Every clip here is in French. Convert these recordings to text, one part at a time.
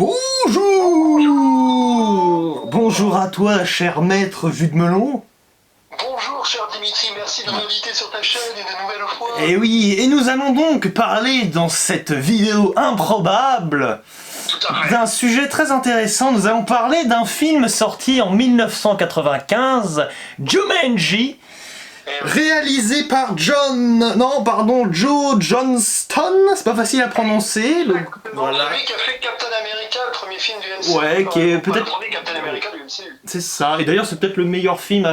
Bonjour! Bonjour à toi, cher maître jus de melon. Bonjour cher Dimitri, merci de m'inviter sur ta chaîne une nouvelle fois. Et oui, et nous allons donc parler dans cette vidéo improbable d'un sujet très intéressant. Nous allons parler d'un film sorti en 1995, Jumanji, réalisé par Joe Johnston, c'est pas facile à prononcer. Voilà. Celui qui a fait Captain America, le premier film du MCU. Ouais, qui est peut-être... le premier Captain America du MCU. C'est ça, et d'ailleurs c'est peut-être le meilleur film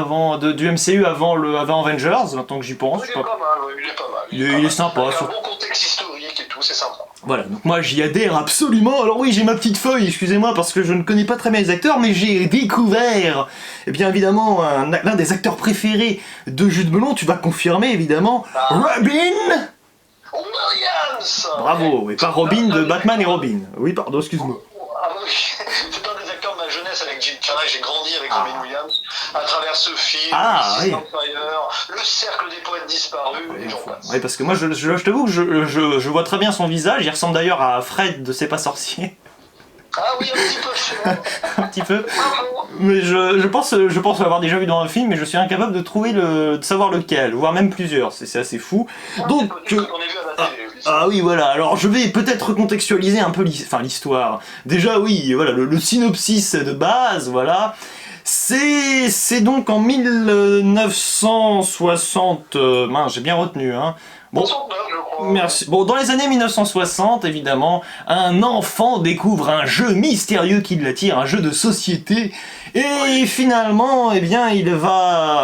du MCU avant Avengers, maintenant que j'y pense. Il est pas mal, il est pas mal. Il est sympa. Il y a un bon contexte historique et tout, c'est sympa. Voilà, donc moi j'y adhère absolument. Alors oui, j'ai ma petite feuille, excusez-moi, parce que je ne connais pas très bien les acteurs, mais j'ai découvert, et bien évidemment, l'un des acteurs préférés de Jus de Melon, tu vas confirmer évidemment, Robin Williams. Bravo, et pas Robin de Batman et Robin. Oui, pardon, excuse-moi. Ah oui, c'est un des acteurs de ma jeunesse avec Jim Carrey, j'ai grandi avec Robin Williams, à travers ce film, oui. Empire, Le Cercle des Poètes Disparus, et j'en passe. Oui, parce que moi je t'avoue que je vois très bien son visage, il ressemble d'ailleurs à Fred de C'est pas sorcier. Ah oui, un petit peu, un petit peu. Mais je pense l'avoir déjà vu dans un film, mais je suis incapable de trouver de savoir lequel, voire même plusieurs, c'est assez fou. Donc, oui, voilà, alors je vais peut-être recontextualiser un peu l'histoire. Déjà, oui, voilà, le synopsis de base, voilà. C'est donc en 1960... mince, j'ai bien retenu, hein. Bon, merci. Bon, dans les années 1960, évidemment, un enfant découvre un jeu mystérieux qui l'attire, un jeu de société, et finalement, eh bien, il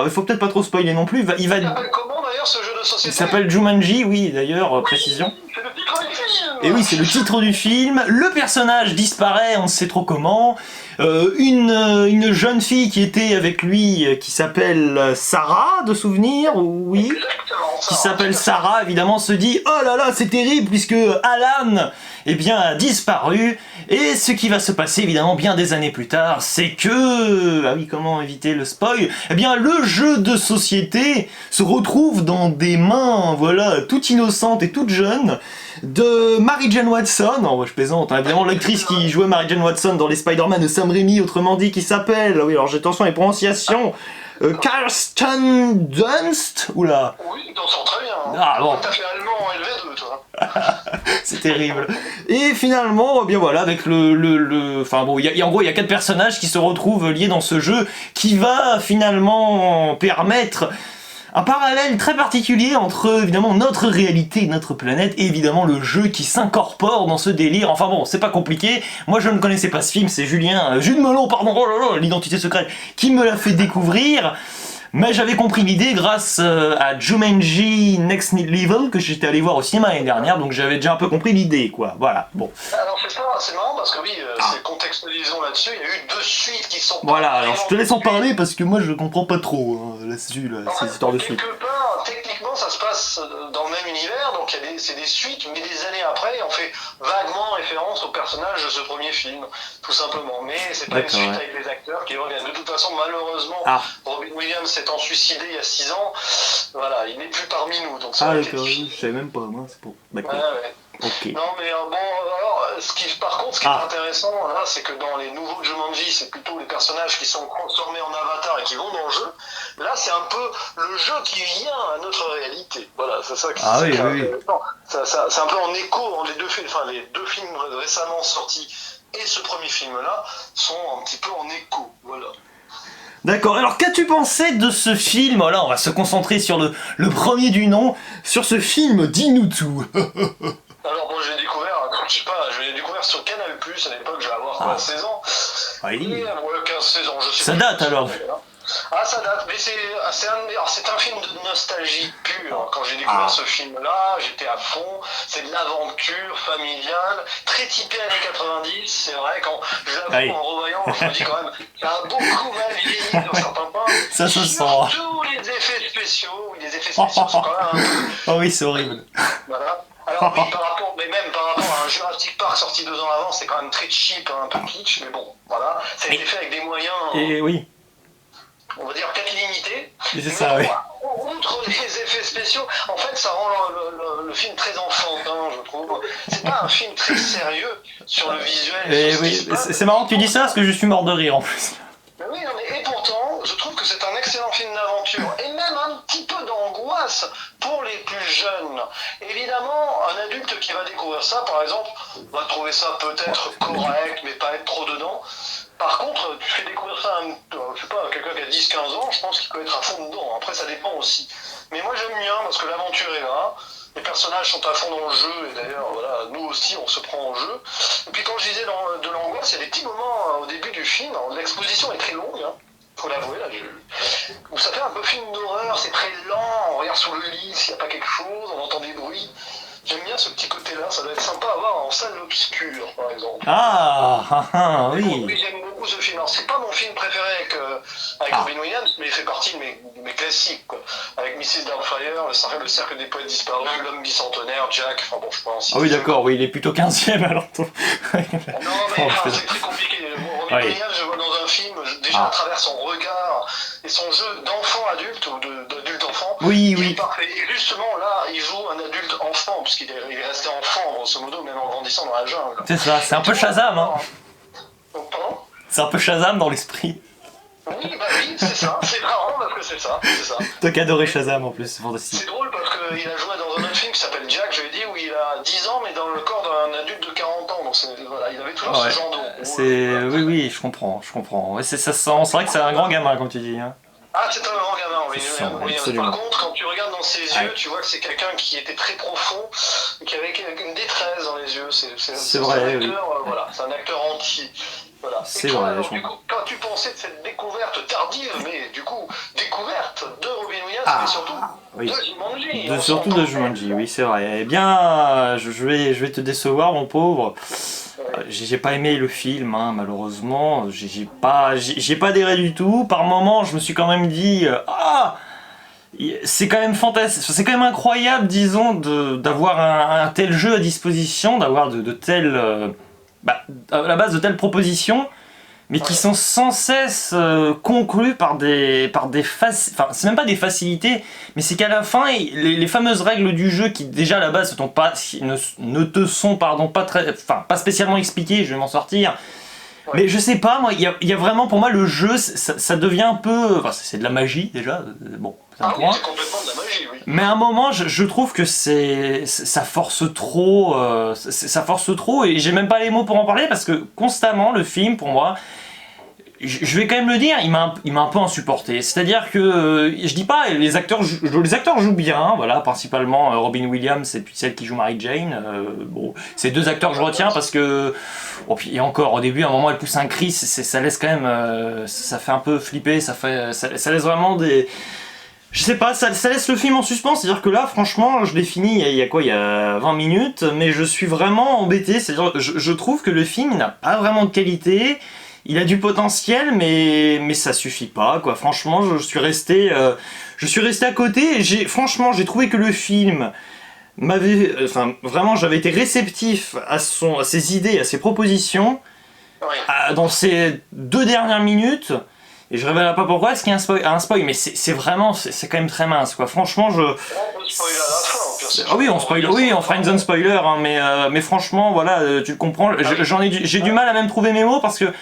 faut peut-être pas trop spoiler non plus, il s'appelle comment d'ailleurs ce jeu de société? Il s'appelle Jumanji, oui, d'ailleurs, précision. C'est le titre du film. Et oui, c'est le titre du film. Le personnage disparaît, on ne sait trop comment. Une jeune fille qui était avec lui, qui s'appelle Sarah, de souvenir, oui. Qui s'appelle Sarah, évidemment, se dit « Oh là là, c'est terrible, puisque Alan, eh bien, a disparu. » Et ce qui va se passer, évidemment, bien des années plus tard, c'est que... Ah oui, comment éviter le spoil? Eh bien, le jeu de société se retrouve dans des mains, voilà, toutes innocentes et toutes jeunes, de Mary Jane Watson, non, je plaisante, hein, évidemment l'actrice qui jouait Mary Jane Watson dans les Spider-Man de Sam Raimi, autrement dit, qui s'appelle, oui, alors j'ai attention à les prononciations, Kirsten Dunst, oula. Oui, tu t'en sors très bien. Ah bon. T'as fait allemand en LV2, toi. C'est terrible. Et finalement, bien voilà, avec enfin bon, en gros, il y a 4 personnages qui se retrouvent liés dans ce jeu, qui va finalement permettre un parallèle très particulier entre, évidemment, notre réalité, notre planète, et évidemment le jeu qui s'incorpore dans ce délire. Enfin bon, c'est pas compliqué. Moi, je ne connaissais pas ce film, c'est Julien, Jules Melon, pardon, oh là là, l'identité secrète, qui me l'a fait découvrir. Mais j'avais compris l'idée grâce à Jumanji Next Level, que j'étais allé voir au cinéma l'année dernière, donc j'avais déjà un peu compris l'idée, quoi. Voilà, bon. Alors c'est marrant parce que oui, contextualisons là-dessus, il y a eu 2 suites qui sont... Voilà, alors je te laisse en parler parce que moi je comprends pas trop là-dessus, ces histoires de suite. Quelque part, techniquement, ça se passe dans le même univers, donc c'est des suites, mais des années après, on fait vaguement référence aux personnages de ce premier film, tout simplement. Mais c'est pas une suite avec les acteurs qui reviennent. De toute façon, malheureusement, Robin Williams s'étant suicidé il y a 6 ans, voilà, il n'est plus parmi nous. Donc ça d'accord, je savais même pas, moi, c'est pour... D'accord. Okay. Non mais bon, alors, par contre, ce qui est intéressant là, c'est que dans les nouveaux Jumanji, c'est plutôt les personnages qui sont transformés en avatar et qui vont dans le jeu. Là, c'est un peu le jeu qui vient à notre réalité. Voilà, c'est ça qui c'est un peu en écho, les deux films récemment sortis et ce premier film-là sont un petit peu en écho. Voilà. D'accord, alors qu'as-tu pensé de ce film? Voilà, on va se concentrer sur le premier du nom, sur ce film, dis-nous tout. Alors bon, je l'ai découvert sur Canal+, à l'époque, je vais avoir 16 ans. Oui. Et, 15-16 ans, je sais ça pas. Date alors. Ça date, mais c'est un film de nostalgie pure. Quand j'ai découvert ce film-là, j'étais à fond. C'est de l'aventure familiale, très typé années 90. C'est vrai, quand je l'avoue, en revoyant, je me dis quand même, ça a beaucoup mal vieilli dans certains points. Ça se sent. Surtout les effets spéciaux sont quand même un peu... Oh oui, c'est horrible. Voilà. Alors oui, par rapport à un Jurassic Park sorti 2 ans avant, c'est quand même très cheap, un peu kitsch, mais bon, voilà. Ça a été fait avec des moyens... Et oui. On va dire 4 limités. C'est ça, oui. Outre outre les effets spéciaux, en fait, ça rend le film très enfantin, je trouve. C'est pas un film très sérieux sur le visuel. Et oui, c'est marrant que tu dis ça parce que je suis mort de rire en plus. Mais oui, non, mais, et pourtant, je trouve que c'est un excellent film d'aventure, et même un petit peu d'angoisse pour les plus jeunes. Évidemment, un adulte qui va découvrir ça, par exemple, va trouver ça peut-être correct, mais pas être trop dedans. Par contre, tu fais découvrir ça à je sais pas, quelqu'un qui a 10-15 ans, je pense qu'il peut être à fond dedans. Après, ça dépend aussi. Mais moi, j'aime bien parce que l'aventure est là. Les personnages sont à fond dans le jeu, et d'ailleurs, voilà, nous aussi, on se prend en jeu. Et puis, quand je disais de l'angoisse, il y a des petits moments au début du film. L'exposition est très longue, hein, faut l'avouer, là, où ça fait un peu film d'horreur, c'est très lent, on regarde sous le lit s'il n'y a pas quelque chose, on entend des bruits. J'aime bien ce petit côté-là, ça doit être sympa à voir en salle obscure, par exemple. Oui. Oui, j'aime beaucoup ce film. Alors, c'est pas mon film préféré avec Robin Williams, mais il fait partie de mes classiques, quoi. Avec Mrs. Doubtfire, le cercle des poètes disparus, l'homme bicentenaire, Jack, enfin bon, je pense. Ah oui, d'accord, oui, il est plutôt 15e alors. Non, mais c'est très compliqué. Robin Williams, je vois dans un film, déjà à travers son regard et son jeu d'enfant-adulte, ou d'adulte-enfant, oui. il est parfait. Et justement, là, il joue un adulte-enfant, puisqu'il est resté enfant, grosso modo, même en grandissant dans la jungle. C'est ça, c'est un peu Shazam, hein. Pardon ? C'est un peu Shazam dans l'esprit. Oui, bah oui, c'est ça, c'est marrant parce que c'est ça. Toi qui adoré Shazam en plus, c'est fantastique. C'est drôle parce qu'il a joué dans un autre film qui s'appelle Jack, je l'ai dit, où il a 10 ans, mais dans le corps d'un adulte de 40 ans, donc voilà, il avait toujours ce genre de... Oui, je comprends. Ouais, ça sent, c'est vrai que c'est un grand gamin, comme tu dis. Hein. Ah, c'est un grand gamin, oui. Absolument. Par contre, quand tu regardes dans ses yeux, tu vois que c'est quelqu'un qui était très profond, qui avait une détresse dans les yeux. C'est vrai, un acteur, oui. Voilà, c'est un acteur entier. Voilà. C'est et toi, vrai, alors, du coup, quand tu pensais de cette découverte tardive, mais du coup, découverte de Robin Williams, mais surtout de Jumanji. Surtout de Jumanji, oui, c'est vrai. Eh bien, je vais te décevoir, mon pauvre. J'ai pas aimé le film, hein, malheureusement. J'ai pas adhéré du tout. Par moments, je me suis quand même dit c'est quand même fantastique, c'est quand même incroyable, disons, d'avoir un tel jeu à disposition, d'avoir de telles, à la base de telles propositions, mais qui sont sans cesse conclues par des enfin, c'est même pas des facilités, mais c'est qu'à la fin, les fameuses règles du jeu qui déjà à la base ne te sont pas spécialement expliquées, je vais m'en sortir. Mais je sais pas, moi, il y a vraiment pour moi le jeu, ça devient un peu, enfin c'est de la magie déjà, bon. C'est complètement de la magie, oui. Mais à un moment, je trouve que ça force trop, et j'ai même pas les mots pour en parler parce que constamment le film, pour moi, je vais quand même le dire, il m'a un peu insupporté. C'est-à-dire que je dis pas, les acteurs jouent bien, voilà, principalement Robin Williams et puis celle qui joue Mary Jane. Bon, ces deux acteurs que je retiens parce que, et encore au début, à un moment, elle pousse un cri, ça laisse quand même, ça fait un peu flipper, ça laisse vraiment des. Je sais pas, ça laisse le film en suspens, c'est-à-dire que là, franchement, je l'ai fini il y a 20 minutes, mais je suis vraiment embêté, c'est-à-dire je trouve que le film n'a pas vraiment de qualité, il a du potentiel, mais ça suffit pas, quoi. Franchement, je suis resté à côté, et franchement, j'ai trouvé que le film vraiment, j'avais été réceptif à ses idées, à ses propositions, dans ces 2 dernières minutes. Et je révélerai pas pourquoi, est-ce qu'il y a un spoil, mais c'est vraiment, c'est quand même très mince, quoi. Franchement, On peut spoiler à la fin, Ah oui, on fera une zone spoiler, hein, mais franchement, voilà, tu le comprends, j'ai du mal à même trouver mes mots parce que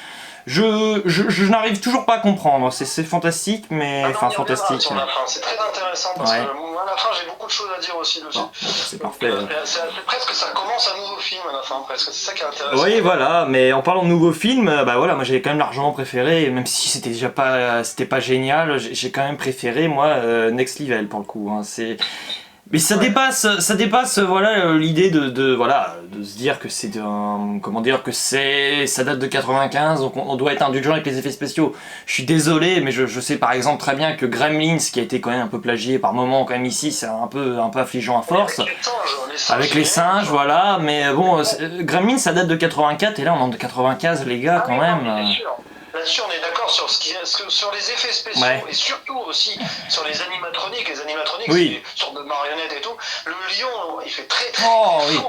je n'arrive toujours pas à comprendre. C'est fantastique, mais fantastique. Sur la fin. C'est très intéressant parce que moi, à la fin, j'ai beaucoup de choses à dire aussi dessus. C'est parfait. C'est presque, ça commence un nouveau film à la fin, presque. C'est ça qui est intéressant. Oui, voilà. Mais en parlant de nouveaux films, voilà, moi j'avais quand même largement préféré, même si c'était pas génial, j'ai quand même préféré moi Next Level pour le coup. Hein. Mais ça dépasse voilà l'idée de se dire que c'est ça date de 95, donc on doit être indulgent avec les effets spéciaux. Je suis désolé, mais je sais par exemple très bien que Gremlins, qui a été quand même un peu plagié par moment quand même ici, c'est un peu affligeant à force. Avec les singes, voilà. Mais bon, Gremlins, ça date de 84 et là on est en 95, les gars, quand même. Là-dessus, on est d'accord sur sur les effets spéciaux et surtout aussi sur les animatroniques. Les animatroniques, c'est des sortes de marionnettes et tout. Le lion, il fait très faux. Oui.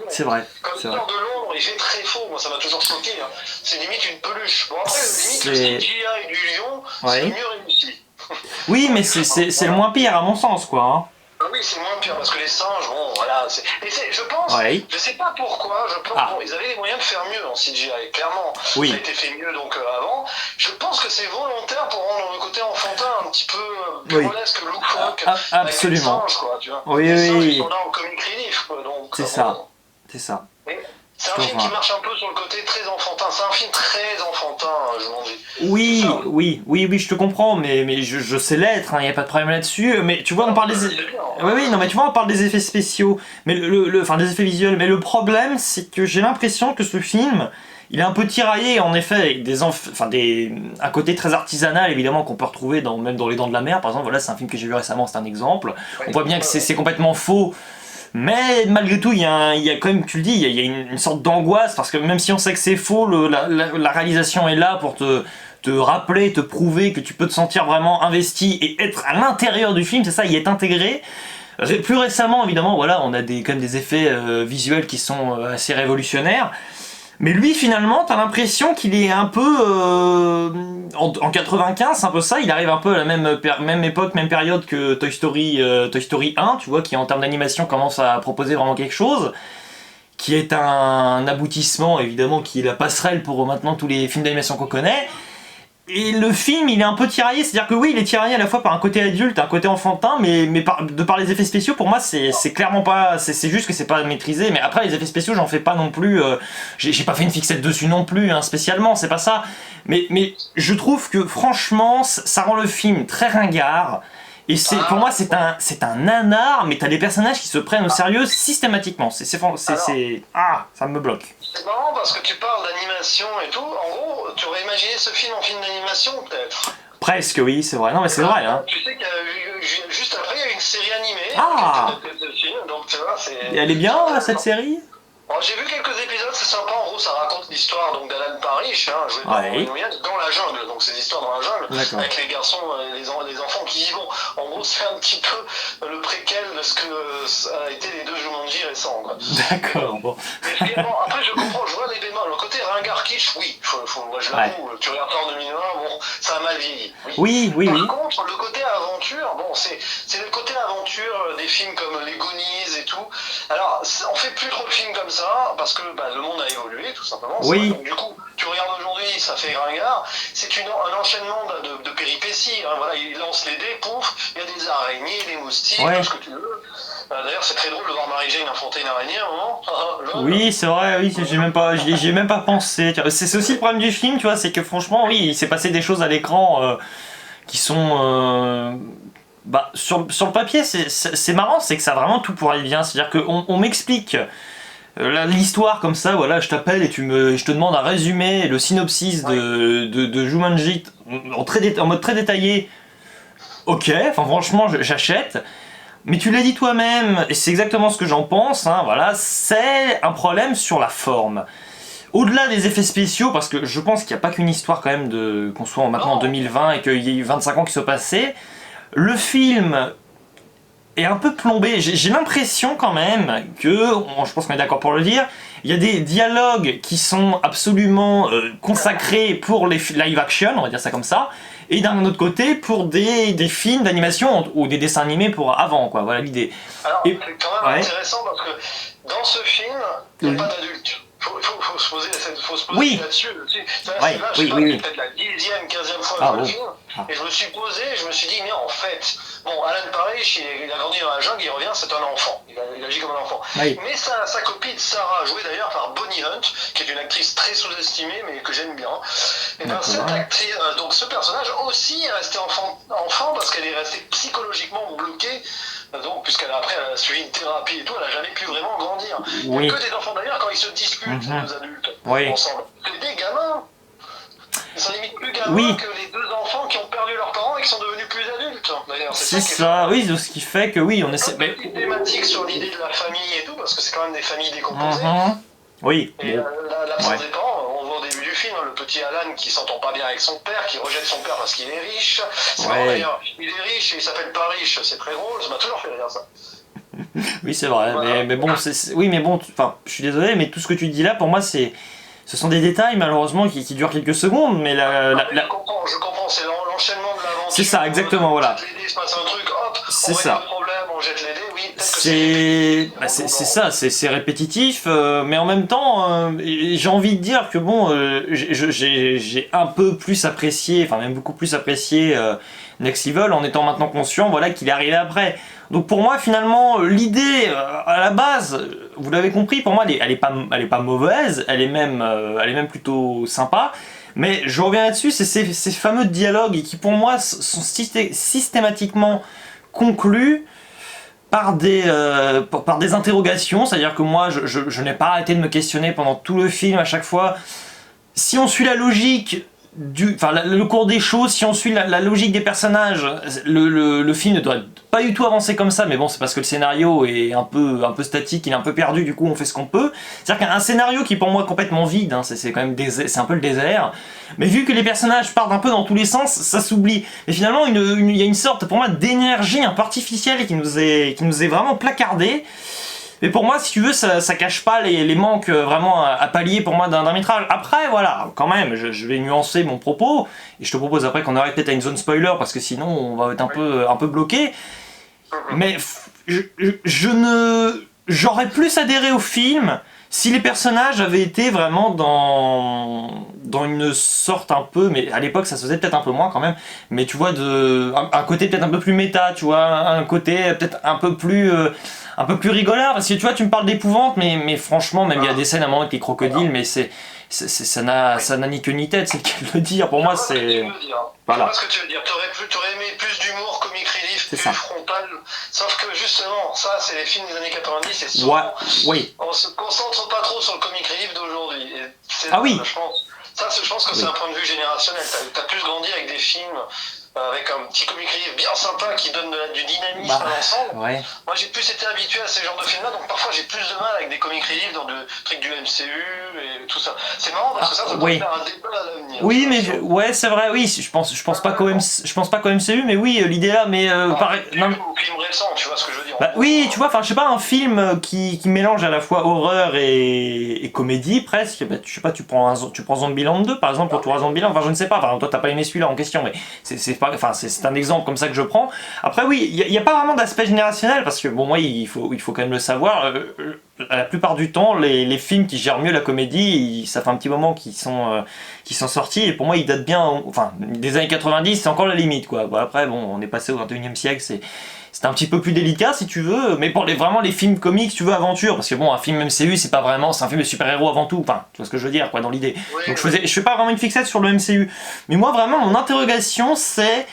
C'est vrai. Comme le nord de Londres, il fait très faux. Moi, ça m'a toujours choqué. Hein. C'est limite une peluche. Bon, après, limite, le CGI du lion, c'est mieux réussi. Oui, mais c'est le moins pire à mon sens, quoi. Hein. Ah oui, c'est moins pire parce que les singes, bon, voilà. Je pense, Ouais. je sais pas pourquoi, bon, ils avaient les moyens de faire mieux en CGI, clairement. Oui. Ça a été fait mieux donc avant. Je pense que c'est volontaire pour rendre le côté enfantin un petit peu burlesque, loufoque. Absolument. Avec les singes, quoi, tu vois. Oui, les oui. singes, ils sont là en comic relief, quoi, donc. C'est ça. C'est ça. C'est un film qui marche un peu sur le côté très enfantin. C'est un film très enfantin, je m'en dis. Oui, je te comprends, mais je sais l'être, il n'y a pas de problème là-dessus. Mais tu vois, on parle des... Oui, non, mais tu vois, on parle des effets spéciaux, mais enfin des effets visuels. Mais le problème, c'est que j'ai l'impression que ce film, il est un peu tiraillé, en effet, avec un côté très artisanal, évidemment, qu'on peut retrouver même dans Les Dents de la Mer. Par exemple, voilà, c'est un film que j'ai vu récemment, c'est un exemple. On voit bien que c'est complètement faux. Mais malgré tout, il y a quand même, tu le dis, il y a une sorte d'angoisse, parce que même si on sait que c'est faux, la réalisation est là pour te rappeler, te prouver que tu peux te sentir vraiment investi et être à l'intérieur du film, c'est ça, y être intégré. Plus récemment, évidemment, voilà, on a quand même des effets visuels qui sont assez révolutionnaires. Mais lui, finalement, t'as l'impression qu'il est un peu... en 95, c'est un peu ça, il arrive un peu à la même époque, même période que Toy Story 1, tu vois, qui en termes d'animation commence à proposer vraiment quelque chose, qui est un aboutissement, évidemment, qui est la passerelle pour maintenant tous les films d'animation qu'on connaît. Et le film, il est un peu tiraillé, c'est-à-dire que oui, il est tiraillé à la fois par un côté adulte, un côté enfantin, mais de par les effets spéciaux, pour moi, c'est clairement pas... C'est juste que c'est pas maîtrisé, mais après, les effets spéciaux, j'en fais pas non plus... j'ai pas fait une fixette dessus non plus, hein, spécialement, c'est pas ça. Mais je trouve que, franchement, ça rend le film très ringard, et pour moi, c'est un nanar, mais t'as des personnages qui se prennent au sérieux systématiquement. Ça me bloque. C'est marrant parce que tu parles d'animation et tout. En gros, tu aurais imaginé ce film en film d'animation, peut-être? Presque, oui, c'est vrai. Non, mais c'est vrai, hein. Tu sais que juste après, il y a eu une série animée. De film, donc tu vois, et elle est bien, cette série? J'ai vu quelques épisodes, c'est sympa. En gros, ça raconte l'histoire d'Alan Parrish, joué par Robin Williams, dans la jungle. Donc, c'est l'histoire dans la jungle, avec les garçons et les enfants qui y vont. En gros, c'est un petit peu le préquel de ce que ça a été les deux Jumanji récents. D'accord, bon. Après, je comprends, je vois les bémols. Le côté ringard kitsch, oui, moi je l'avoue. Tu regardes ça en 2001, bon, ça a mal vieilli. Oui. Par contre, le côté aventure, bon, c'est le côté aventure des films comme Les Goonies et tout. Alors, on fait plus trop de films comme ça, parce que le monde a évolué, tout simplement. Oui. Donc, du coup, tu regardes aujourd'hui, ça fait ringard. C'est un enchaînement de péripéties. Hein, voilà, il lance les dés, pouf, il y a des araignées, des moustiques, tout ce que tu veux. D'ailleurs, c'est très drôle de voir Mary-Jane affronter une araignée à un moment. Oui, c'est vrai, oui, j'y ai même pas pensé. C'est aussi le problème du film, tu vois, c'est que franchement, oui, il s'est passé des choses à l'écran qui sont... sur le papier, c'est marrant, c'est que ça a vraiment tout pour aller bien. C'est-à-dire qu'on m'explique l'histoire comme ça, voilà, je t'appelle et je te demande un résumé, le synopsis de Jumanji en mode très détaillé. Ok, enfin franchement, j'achète. Mais tu l'as dit toi-même, et c'est exactement ce que j'en pense, hein, voilà, c'est un problème sur la forme. Au-delà des effets spéciaux, parce que je pense qu'il n'y a pas qu'une histoire quand même qu'on soit maintenant en 2020 et qu'il y ait eu 25 ans qui soient passés, le film est un peu plombé. J'ai l'impression quand même que, je pense qu'on est d'accord pour le dire, il y a des dialogues qui sont absolument consacrés pour les live action, on va dire ça comme ça, et d'un autre côté pour des films d'animation ou des dessins animés pour avant, quoi. Voilà l'idée. Alors, c'est quand même intéressant parce que dans ce film, il n'y a pas d'adultes. Faut se poser là-dessus. C'est peut-être la 10e, 15e fois que je vois le film. Et je me suis posé, je me suis dit, mais en fait, Alan Parrish, il a grandi dans la jungle, il revient, c'est un enfant. Il agit comme un enfant. Oui. Mais sa copine Sarah, jouée d'ailleurs par Bonnie Hunt, qui est une actrice très sous-estimée, mais que j'aime bien. Et cette actrice, donc ce personnage aussi est resté enfant parce qu'elle est restée psychologiquement bloquée. Donc, puisqu'elle a suivi une thérapie et tout, elle n'a jamais pu vraiment grandir. Il n'y a que des enfants d'ailleurs quand ils se disputent, les deux adultes, ensemble. C'est des gamins. Ils sont limite plus gamins que les deux enfants qui ont perdu leurs parents et qui sont devenus plus adultes. D'ailleurs, c'est ça, oui, ce qui fait que oui, on essaie. C'est une petite thématique sur l'idée de la famille et tout, parce que c'est quand même des familles décomposées. Oui. Et l'absence des parents, on voit au début du film, le petit Alan qui s'entend pas bien avec son père, qui rejette son père parce qu'il est riche. C'est marrant d'ailleurs, il est riche et il s'appelle pas riche, c'est très drôle, ça m'a toujours fait rire ça. Oui, c'est vrai, voilà. mais bon, je suis désolé, mais tout ce que tu dis là, pour moi, ce sont des détails malheureusement qui durent quelques secondes, mais je comprends, c'est l'enchaînement l'enchaînement de l'aventure. C'est ça, exactement, voilà. On jette les dés, il se passe un truc, hop, C'est on règle ça. le problème, on jette les dés, oui, peut-être que C'est ça, c'est répétitif, mais en même temps, j'ai envie de dire que bon, j'ai un peu plus apprécié, enfin même beaucoup plus apprécié Next Level en étant maintenant conscient, voilà, qu'il est arrivé après. Donc pour moi, finalement, l'idée à la base, vous l'avez compris, pour moi, elle est pas mauvaise, elle est même plutôt sympa. Mais je reviens là-dessus, c'est ces fameux dialogues qui pour moi sont systématiquement conclus par des interrogations, c'est-à-dire que moi je n'ai pas arrêté de me questionner pendant tout le film à chaque fois. Si on suit la logique le cours des choses, si on suit la logique des personnages, le film ne doit pas du tout avancer comme ça, mais bon, c'est parce que le scénario est un peu statique, il est un peu perdu, du coup on fait ce qu'on peut. C'est-à-dire qu'un scénario qui pour moi est complètement vide, hein, c'est quand même c'est un peu le désert, mais vu que les personnages partent un peu dans tous les sens, ça s'oublie. Et finalement, il y a une sorte, pour moi, d'énergie un peu artificielle qui nous est vraiment placardée. Mais pour moi, si tu veux, ça cache pas les manques vraiment à pallier pour moi d'un métrage. Après, voilà, quand même, je vais nuancer mon propos, et je te propose après qu'on arrête peut-être à une zone spoiler, parce que sinon on va être un peu bloqué. Mais j'aurais plus adhéré au film si les personnages avaient été vraiment dans une sorte un peu, mais à l'époque ça se faisait peut-être un peu moins quand même, mais tu vois, un côté peut-être un peu plus méta, tu vois, un côté peut-être un peu plus rigolard, parce que tu vois, tu me parles d'épouvante, mais franchement, même il y a des scènes à un moment avec les crocodiles, mais ça n'a ni queue ni tête, c'est le cas de le dire, pour moi c'est... Voilà. Je vois ce que tu veux dire. T'aurais aimé plus d'humour, comic relief, plus frontal. Sauf que justement, ça, c'est les films des années 90 et souvent, on se concentre pas trop sur le comic relief d'aujourd'hui. Ah oui. Je pense que c'est un point de vue générationnel. T'as plus grandi avec des films avec un petit comic relief bien sympa qui donne du dynamisme à l'ensemble. Ouais. Moi, j'ai plus été habitué à ces genres de films-là, donc parfois j'ai plus de mal avec des comic relief dans des trucs du MCU et tout ça. C'est marrant parce que ça peut faire un débat à l'avenir. Oui, mais c'est vrai, oui, je pense pas qu'au MCU, mais oui, l'idée là, mais pareil. Ou film récent, tu vois ce que je veux dire. Oui, tu vois, enfin, je sais pas, un film qui mélange à la fois horreur et comédie presque. Bah, je sais pas, tu prends Zombieland 2 par exemple, pour toi Zombieland, enfin je ne sais pas, enfin toi t'as pas aimé celui-là en question, mais c'est un exemple comme ça que je prends. Après oui, il y a pas vraiment d'aspect générationnel parce que bon, moi il faut quand même le savoir. La plupart du temps, les films qui gèrent mieux la comédie, ça fait un petit moment qu'ils sont sortis, et pour moi ils datent bien, enfin des années 90, c'est encore la limite quoi. Bon, après bon, on est passé au 21e siècle, c'est un petit peu plus délicat si tu veux, mais pour vraiment les films comiques, si tu veux, aventure, parce que bon, un film MCU c'est pas vraiment, c'est un film de super-héros avant tout, enfin, tu vois ce que je veux dire quoi dans l'idée. Donc je fais pas vraiment une fixette sur le MCU, mais moi vraiment mon interrogation c'est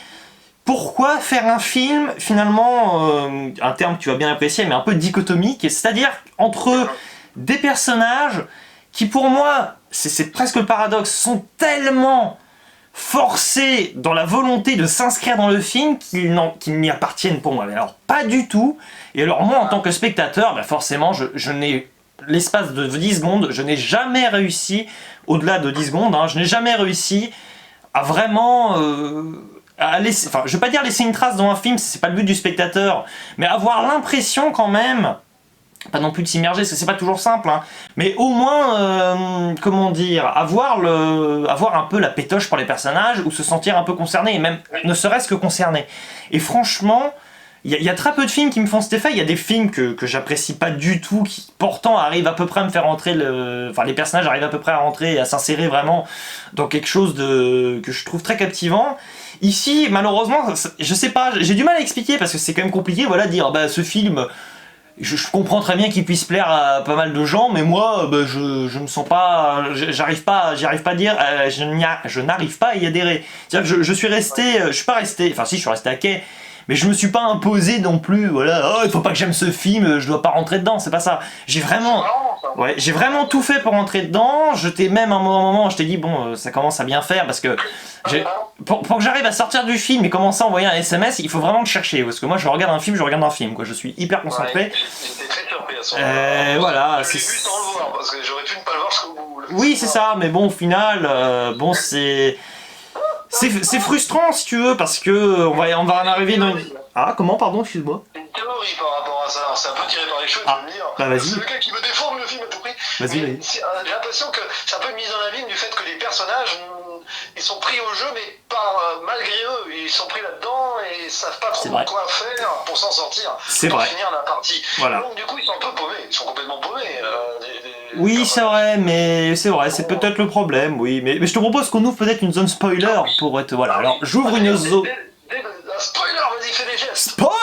pourquoi faire un film finalement, un terme que tu vas bien apprécier, mais un peu dichotomique, c'est-à-dire entre des personnages qui pour moi, c'est presque le paradoxe, sont tellement forcés dans la volonté de s'inscrire dans le film qu'ils n'y appartiennent pour moi. Mais alors pas du tout, et alors moi en tant que spectateur, bah forcément je n'ai, l'espace de 10 secondes, je n'ai jamais réussi, au-delà de 10 secondes, hein, je n'ai jamais réussi à vraiment... je vais pas dire laisser une trace dans un film, c'est pas le but du spectateur, mais avoir l'impression quand même, pas non plus de s'immerger, parce que c'est pas toujours simple, hein, mais au moins, comment dire, avoir un peu la pétoche pour les personnages, ou se sentir un peu concerné, et même ne serait-ce que concerné. Et franchement, il y a très peu de films qui me font cet effet. Il y a des films que j'apprécie pas du tout, qui pourtant arrivent à peu près à me faire rentrer les personnages arrivent à peu près à rentrer et à s'insérer vraiment dans quelque chose que je trouve très captivant. Ici, malheureusement, je sais pas, j'ai du mal à expliquer parce que c'est quand même compliqué, voilà, de dire ce film, je comprends très bien qu'il puisse plaire à pas mal de gens, mais moi, je me sens pas, j'y arrive pas à dire, je n'arrive pas à y adhérer. C'est-à-dire que je suis pas resté, enfin si, je suis resté à quai. Mais je me suis pas imposé non plus, voilà, il faut pas que j'aime ce film, je dois pas rentrer dedans, c'est pas ça. J'ai vraiment tout fait pour rentrer dedans. Je t'ai même à un moment, je t'ai dit bon, ça commence à bien faire parce que pour que j'arrive à sortir du film et commencer à envoyer un SMS, il faut vraiment le chercher parce que moi je regarde un film quoi. Je suis hyper concentré. J'étais très surpris à ce moment-là. Voilà. Je l'ai vu sans le voir parce que j'aurais pu ne pas le voir jusqu'au bout. Oui, c'est ça, mais bon, au final, c'est frustrant si tu veux parce que on va en arriver dans une... Ah, comment, pardon, excuse-moi. Une théorie par rapport à ça, c'est un peu tiré par les cheveux, tu vas me dire. Bah vas-y. C'est le gars qui me défend le film à tout prix. Vas-y. J'ai l'impression que c'est un peu une mise en abîme du fait que les personnages ils sont pris au jeu, mais malgré eux, ils sont pris là-dedans et ils savent pas trop quoi faire pour s'en sortir, pour finir la partie. Voilà. Donc du coup, ils sont un peu paumés, ils sont complètement paumés. Oui, c'est vrai, mais c'est vrai, c'est peut-être le problème, oui. Mais je te propose qu'on ouvre peut-être une zone spoiler pour être... Voilà, alors j'ouvre une zone... Spoiler, vas-y, fais des gestes. Spoiler,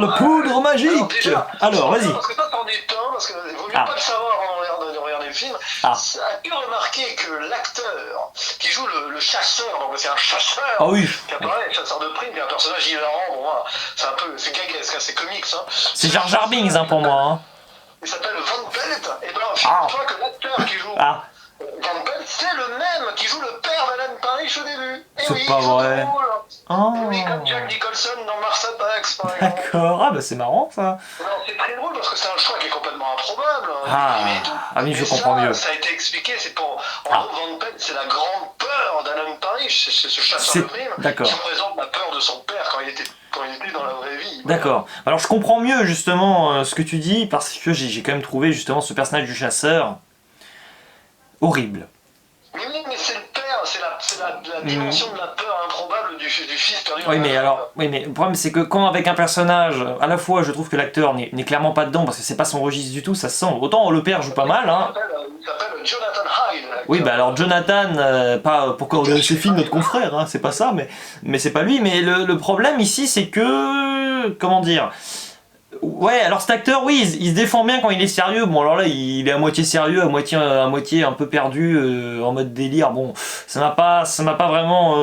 le poudre magique. Alors, vas-y. Parce que toi, t'en es un, parce qu'il vaut mieux pas le savoir avant de regarder le film. As-tu remarqué que l'acteur qui joue le chasseur, donc c'est un chasseur, qui apparaît, chasseur de primes, qui est un personnage hilarant, bon, c'est gaguesque, c'est comics. Hein. C'est Jar Jar Binks pour moi. Hein. Il s'appelle Van Pelt, et ben figure-toi que l'acteur qui joue Van Pelt, c'est le même qui joue le père d'Alan Parrish au début. C'est pas vrai. Et oui, comme Jack Nicholson dans Mars Attacks, par exemple. D'accord, bah c'est marrant ça. C'est très drôle parce que c'est un choix qui est complètement improbable. Oui, je comprends mieux. Ça a été expliqué, c'est pour. En gros, Van Pelt, c'est la grande peur d'Alan Parrish, c'est ce chasseur de primes qui représente la peur de son père quand il était dans la vraie vie. D'accord. Alors je comprends mieux justement ce que tu dis parce que j'ai quand même trouvé justement ce personnage du chasseur horrible. Oui, mais c'est le père, c'est la dimension de la peur improbable du fils perdu. Oui, mais le problème c'est que quand avec un personnage, à la fois je trouve que l'acteur n'est clairement pas dedans parce que c'est pas son registre du tout, ça se sent. Autant le père joue pas mal, hein. Il s'appelle Jonathan Hyde. Oui, bah alors Jonathan, pas pourquoi on a ce film notre confrère, hein, c'est pas ça, mais c'est pas lui. Mais le problème ici c'est que, comment dire. Ouais, alors cet acteur, oui, il se défend bien quand il est sérieux. Bon, alors là, il est à moitié sérieux, à moitié un peu perdu, en mode délire. Bon, ça m'a pas vraiment,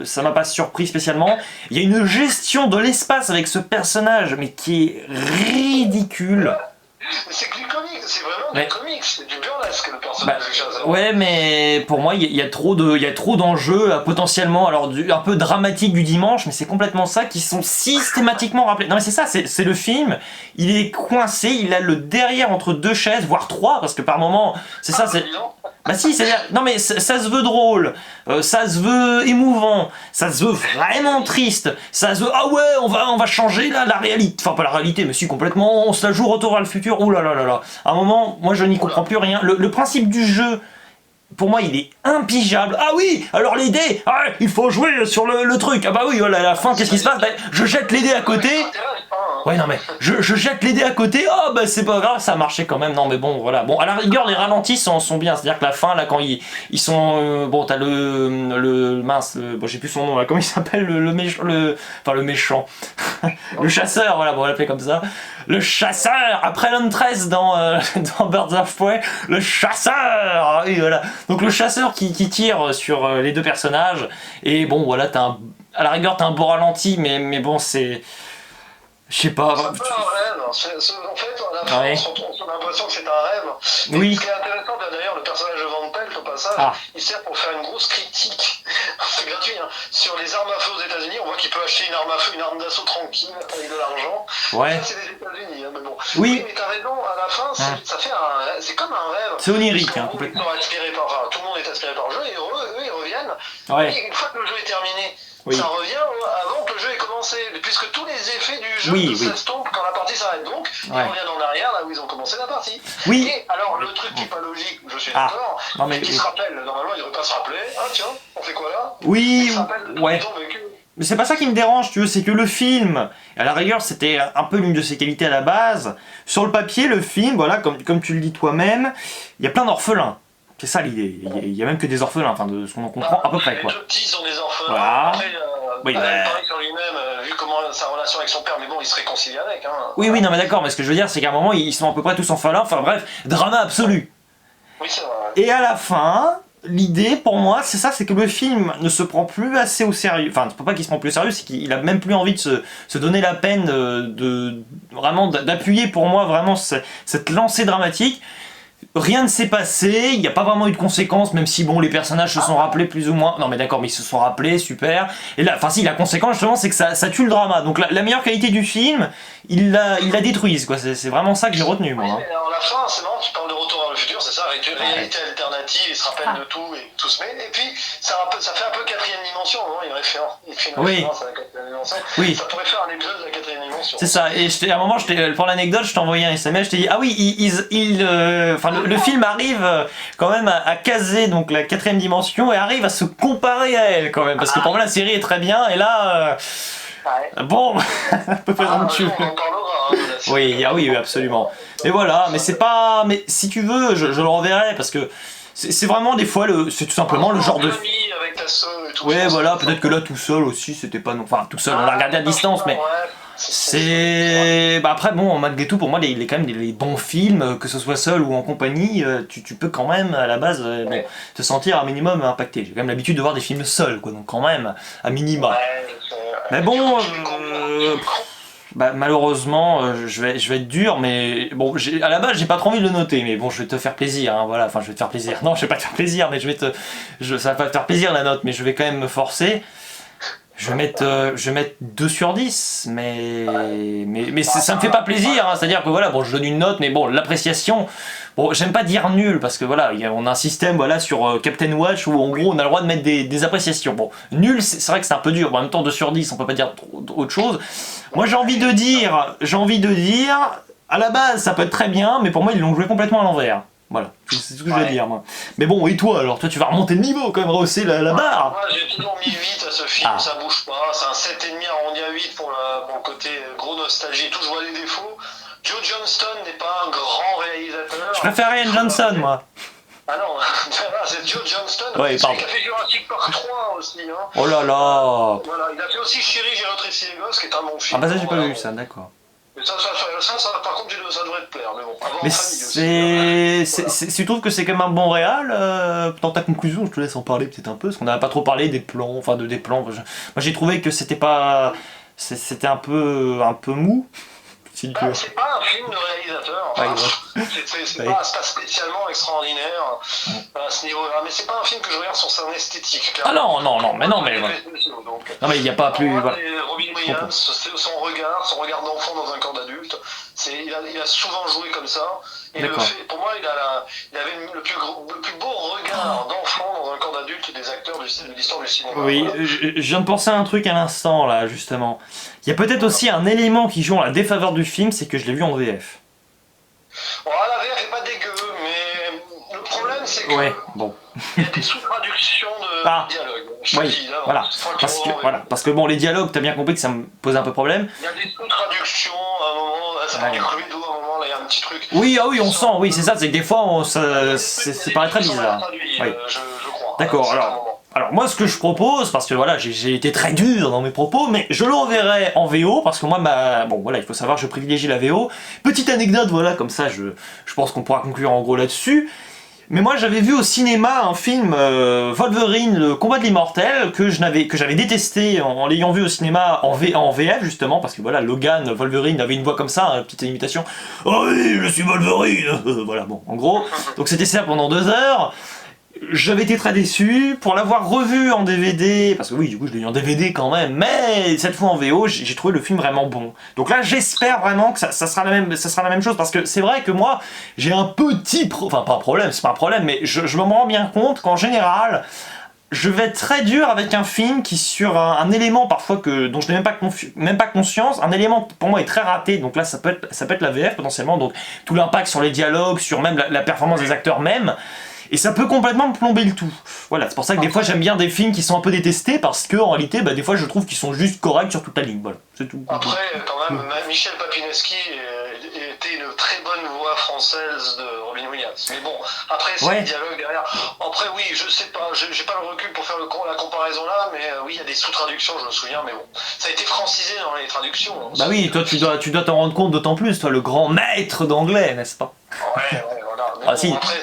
ça m'a pas surpris spécialement. Il y a une gestion de l'espace avec ce personnage, mais qui est ridicule. C'est que du comics, c'est vraiment du comics, c'est du burlesque le personnage du chasseur. Ouais, mais pour moi, il y a trop d'enjeux potentiellement, alors un peu dramatiques du dimanche, mais c'est complètement ça qui sont systématiquement rappelés. Non mais c'est ça, c'est le film, il est coincé, il a le derrière entre deux chaises, voire trois, parce que par moment, c'est ça, c'est... Bah si, c'est-à-dire, non mais ça se veut drôle, ça se veut émouvant, ça se veut vraiment triste, ça se veut, ah ouais, on va changer la réalité, enfin pas la réalité, mais si complètement, on se la joue retour vers le futur, ouh là là là là. À un moment, moi je n'y comprends plus rien, le principe du jeu, pour moi il est impigeable. Ah oui, alors les dés, il faut jouer sur le truc, ah bah oui, voilà, à la fin qu'est-ce qui se passe, je jette les dés à côté. Ouais non mais je jette les dés à côté, oh bah c'est pas grave, ça a marché quand même, non mais bon voilà. Bon à la rigueur les ralentis sont bien, c'est-à-dire que la fin là quand ils sont, bon t'as le mince, bon j'ai plus son nom là, comment il s'appelle le méchant, le méchant, le chasseur, voilà bon on l'appelait comme ça, le chasseur, après l'Huntress dans Birds of Prey, le chasseur, oui voilà, donc le chasseur qui tire sur les deux personnages, et bon voilà à la rigueur t'as un beau ralenti, mais bon c'est... Je sais pas. C'est un peu un rêve. En fait, à la fin, on a l'impression que c'est un rêve. Oui. Ce qui est intéressant, d'ailleurs, le personnage de Van Pelt, au passage, il sert pour faire une grosse critique, c'est gratuit, hein, sur les armes à feu aux États-Unis. On voit qu'il peut acheter une arme à feu, une arme d'assaut tranquille, avec de l'argent. Ouais. Ça, c'est les États-Unis, hein, mais bon. Oui, mais t'as raison, à la fin, ça fait c'est comme un rêve. C'est onirique, hein, complètement. Tout le monde est inspiré par le jeu, et eux, ils reviennent. Ouais. Et une fois que le jeu est terminé, ça revient avant que le jeu ait commencé, puisque tous les effets du jeu s'estompent quand la partie s'arrête. Donc, ils reviennent en arrière là où ils ont commencé la partie. Oui. Et alors, le truc qui n'est pas logique, je suis d'accord, mais qui se rappelle, normalement, il ne devrait pas se rappeler. Ah tiens, on fait quoi là? Oui, ouais. Mais c'est pas ça qui me dérange, tu veux, c'est que le film, à la rigueur, c'était un peu l'une de ses qualités à la base. Sur le papier, le film, voilà, comme tu le dis toi-même, il y a plein d'orphelins. C'est ça l'idée. Il y a même que des orphelins, enfin de ce qu'on en comprend à peu près quoi. Les deux petits sont des orphelins. Voilà. Après, pareil sur lui-même, vu comment sa relation avec son père, mais bon, il se réconcilie avec. Hein. Oui, non mais d'accord, mais ce que je veux dire, c'est qu'à un moment, ils sont à peu près tous orphelins. Enfin bref, drama absolu. Oui, c'est vrai. Et à la fin, l'idée pour moi, c'est ça, c'est que le film ne se prend plus assez au sérieux. Enfin, c'est pas qu'il se prend plus au sérieux, c'est qu'il a même plus envie de se donner la peine vraiment d'appuyer pour moi vraiment cette lancée dramatique. Rien ne s'est passé, il n'y a pas vraiment eu de conséquences, même si bon les personnages se sont rappelés plus ou moins. Non mais d'accord, mais ils se sont rappelés, super. Et là, enfin si, la conséquence justement c'est que ça tue le drama. Donc la meilleure qualité du film, il la détruise quoi. C'est vraiment ça que j'ai retenu moi. Oui, mais alors la fin, c'est marrant, tu parles de Retour vers le futur, c'est ça, réalité alternative. sympathie, il se rappelle de tout et tout se met. Et puis ça fait un peu quatrième dimension, non? Il fait une référence à la quatrième dimension. Oui. Ça pourrait faire un épisode de la quatrième dimension. C'est ça, et à un moment, pour l'anecdote, je t'ai envoyé un SMS, je t'ai dit, ah oui, le film arrive quand même à caser donc la quatrième dimension et arrive à se comparer à elle quand même, parce que pour moi la série est très bien, et là, bon, un peu présomptueux. On en parlera, oui, oui, absolument. Mais voilà, mais c'est pas, mais si tu veux, je le reverrai, parce que c'est vraiment des fois, c'est tout simplement le genre de... avec ta sœur et tout. Ouais, voilà, peut-être que là tout seul aussi, c'était pas non. Enfin, tout seul, on l'a regardé à distance, mais. C'est. Bah après, bon, malgré tout, pour moi, il est quand même les bons films, que ce soit seul ou en compagnie, tu peux quand même, à la base, bon, te sentir un minimum impacté. J'ai quand même l'habitude de voir des films seuls, quoi, donc quand même, à minima. Mais bon. Bah, malheureusement, je vais être dur, mais bon, à la base, j'ai pas trop envie de le noter, mais bon, je vais te faire plaisir, hein, voilà, enfin, je vais te faire plaisir. Non, je vais pas te faire plaisir, mais ça va pas te faire plaisir la note, mais je vais quand même me forcer. Je vais mettre 2 sur 10, mais ça me fait pas plaisir, hein, c'est-à-dire que voilà, bon, je donne une note, mais bon, l'appréciation, bon, j'aime pas dire nul, parce que voilà, on a un système, voilà, sur Captain Watch, où en gros, on a le droit de mettre des appréciations. Bon, nul, c'est vrai que c'est un peu dur, en même temps, 2 sur 10, on peut pas dire autre chose. Moi, j'ai envie de dire, à la base, ça peut être très bien, mais pour moi, ils l'ont joué complètement à l'envers. Voilà, c'est tout ce que je veux dire, moi. Mais bon, et toi, alors, toi, tu vas remonter le niveau, quand même, rehausser la barre. Moi, j'ai toujours mis 8 à ce film, ça bouge pas. C'est un 7,5 arrondi à 8 pour le côté gros nostalgie et tout. Je vois les défauts. Joe Johnston n'est pas un grand réalisateur. Je préfère Rian Johnson, moi. Ah non, c'est Joe Johnston. Ouais, pardon. Il a fait Jurassic Park 3 aussi. Hein. Oh là là. Voilà, il a fait aussi Chérie, j'ai rétréci les gosses, qui est un bon film. Ah bah ça, j'ai pas vu ça, d'accord. Mais ça, par contre, ça devrait te plaire. Mais bon, avant mais famille aussi. tu trouves que c'est quand même un bon réal dans ta conclusion, je te laisse en parler peut-être un peu, parce qu'on n'a pas trop parlé des plans, enfin des plans. Moi j'ai trouvé que c'était pas... C'était un peu mou. C'est pas un film de réalisateur, enfin, c'est pas spécialement extraordinaire à ce niveau-là, mais c'est pas un film que je regarde sur son esthétique. Clairement. Ah non, mais non, mais voilà. Non mais il n'y a pas plus... Voilà. Robin Williams, son regard d'enfant dans un corps d'adulte, il a souvent joué comme ça, et pour moi il avait le plus beau regard d'enfant dans un corps d'adulte des acteurs de l'histoire du cinéma. Oui, je viens de penser à un truc à l'instant là, justement. Il y a peut-être aussi un élément qui joue en la défaveur du film, c'est que je l'ai vu en VF. Oh, la VF est pas dégueu, mais le problème c'est que il y a des sous-traductions de dialogue. Oui, voilà. Parce que bon, les dialogues, t'as bien compris que ça me pose un peu problème. Il y a des sous-traductions à un moment, ça va du cluedo à un moment, là il y a un petit truc. Oui, on sent, oui, c'est ça, c'est que des fois, c'est paraît très bizarre. Je crois. D'accord, alors moi ce que je propose, parce que voilà, j'ai été très dur dans mes propos, mais je le reverrai en VO, parce que moi, bon voilà, il faut savoir, je privilégie la VO. Petite anecdote, voilà, comme ça, je pense qu'on pourra conclure en gros là-dessus. Mais moi j'avais vu au cinéma un film Wolverine, le combat de l'immortel, que j'avais détesté en l'ayant vu au cinéma en VF justement, parce que voilà, Logan, Wolverine avait une voix comme ça, une petite imitation. Oh oui, je suis Wolverine. Voilà, bon, en gros, donc c'était ça pendant 2 heures. J'avais été très déçu, pour l'avoir revu en DVD, parce que oui, du coup je l'ai eu en DVD quand même, mais cette fois en VO, j'ai trouvé le film vraiment bon. Donc là, j'espère vraiment que ça sera la même chose, parce que c'est vrai que moi, j'ai un petit enfin pas un problème, c'est pas un problème, mais je me rends bien compte qu'en général, je vais être très dur avec un film qui sur un élément parfois dont je n'ai même pas conscience, un élément pour moi est très raté, donc là ça peut être la VF potentiellement, donc tout l'impact sur les dialogues, sur même la performance des acteurs même. Et ça peut complètement plomber le tout. Voilà, c'est pour ça que des fois j'aime bien des films qui sont un peu détestés, parce que en réalité, des fois je trouve qu'ils sont juste corrects sur toute la ligne. Voilà, c'est tout. Après, quand même, Michel Papineski était une très bonne voix française de Robin Williams. Mais bon, après c'est le dialogue derrière. Après oui, je sais pas, j'ai pas le recul pour faire la comparaison là, mais oui, il y a des sous-traductions, je me souviens, mais bon. Ça a été francisé dans les traductions. Bah oui, toi tu dois t'en rendre compte d'autant plus, toi le grand maître d'anglais, n'est-ce pas? Ouais, voilà. Ah, si. Après,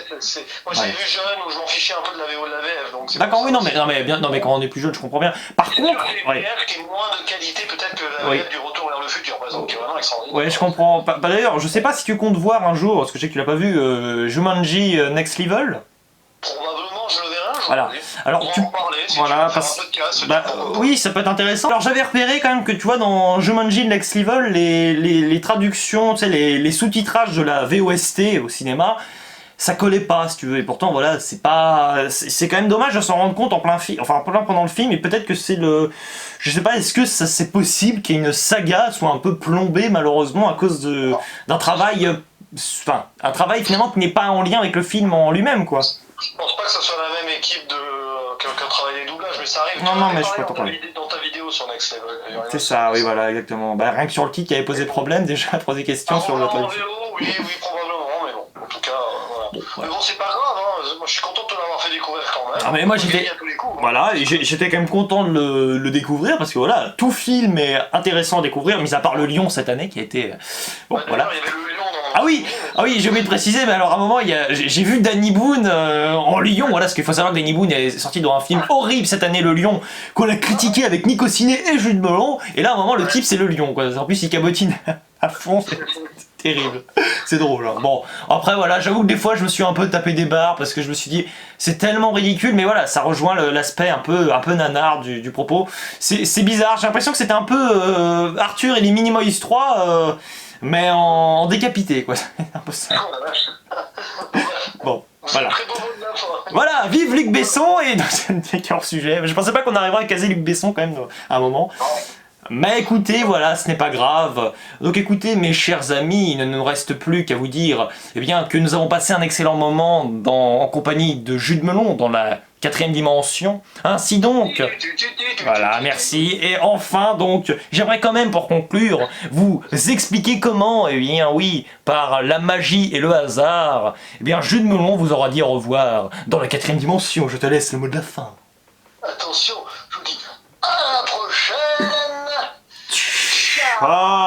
moi j'ai vu jeune où je m'en fichais un peu de la VO de la VF. Donc d'accord, oui, non mais quand on est plus jeune, je comprends bien. Par contre, c'est une VF qui est moins de qualité peut-être que la VF du Retour vers le futur, par exemple, qui est vraiment extraordinaire. Ouais, je comprends. D'ailleurs, je sais pas si tu comptes voir un jour, parce que je sais que tu l'as pas vu, Jumanji Next Level. Probablement, je le verrai un jour. Voilà. Alors tu oui, ça peut être intéressant. Alors j'avais repéré quand même que tu vois dans Jumanji Next Level, les traductions, tu sais, les sous-titrages de la VOST au cinéma, ça collait pas, si tu veux. Et pourtant, voilà, c'est quand même dommage de s'en rendre compte en plein film, enfin pendant le film. Et peut-être que c'est je sais pas, est-ce que c'est possible qu'une saga soit un peu plombée malheureusement à cause d'un travail, un travail finalement qui n'est pas en lien avec le film en lui-même, quoi. Je pense pas que ce soit la même équipe qui a travaillé les doublages, mais ça arrive. Non, mais je peux t'en parler. Dans ta vidéo sur Next Level. C'est ça, oui, voilà, exactement. Bah, rien que sur le titre qui avait posé problème, déjà, poser des questions sur le traduction. Oui, probablement, mais bon, en tout cas, voilà. Mais bon, c'est pas grave, hein. Moi je suis content de te l'avoir fait découvrir quand même. Ah, mais moi j'étais. Voilà, et j'étais quand même content de le découvrir, parce que voilà, tout film est intéressant à découvrir, mis à part le Lion cette année qui a été. Bon, voilà. Il y avait le Lion dans. Ah oui, j'ai oublié de préciser, mais alors à un moment, j'ai vu Danny Boone en Lion, voilà, parce qu'il faut savoir que Danny Boone est sorti dans un film horrible cette année, Le Lion, qu'on a critiqué avec Nico Ciné et Jude Melon, et là à un moment, le type c'est le Lion, quoi. En plus, il cabotine à fond, c'est terrible. C'est drôle, hein. Bon, après voilà, j'avoue que des fois je me suis un peu tapé des barres, parce que je me suis dit, c'est tellement ridicule, mais voilà, ça rejoint l'aspect un peu nanar du propos. C'est bizarre, j'ai l'impression que c'était un peu Arthur et les Minimoys 3, mais en décapité, quoi. C'est un peu ça. Bon, voilà. Voilà, vive Luc Besson, et c'est hors sujet. Je pensais pas qu'on arriverait à caser Luc Besson quand même à un moment. Mais écoutez, voilà, ce n'est pas grave. Donc écoutez, mes chers amis, il ne nous reste plus qu'à vous dire bien, que nous avons passé un excellent moment en compagnie de Jude Melon dans la 4e dimension. Ainsi donc, voilà, merci. Et enfin donc, j'aimerais quand même pour conclure vous expliquer comment, eh bien oui, par la magie et le hasard, eh bien Jude Melon vous aura dit au revoir dans la 4e dimension. Je te laisse le mot de la fin. Attention, je vous dis à la prochaine. Ah.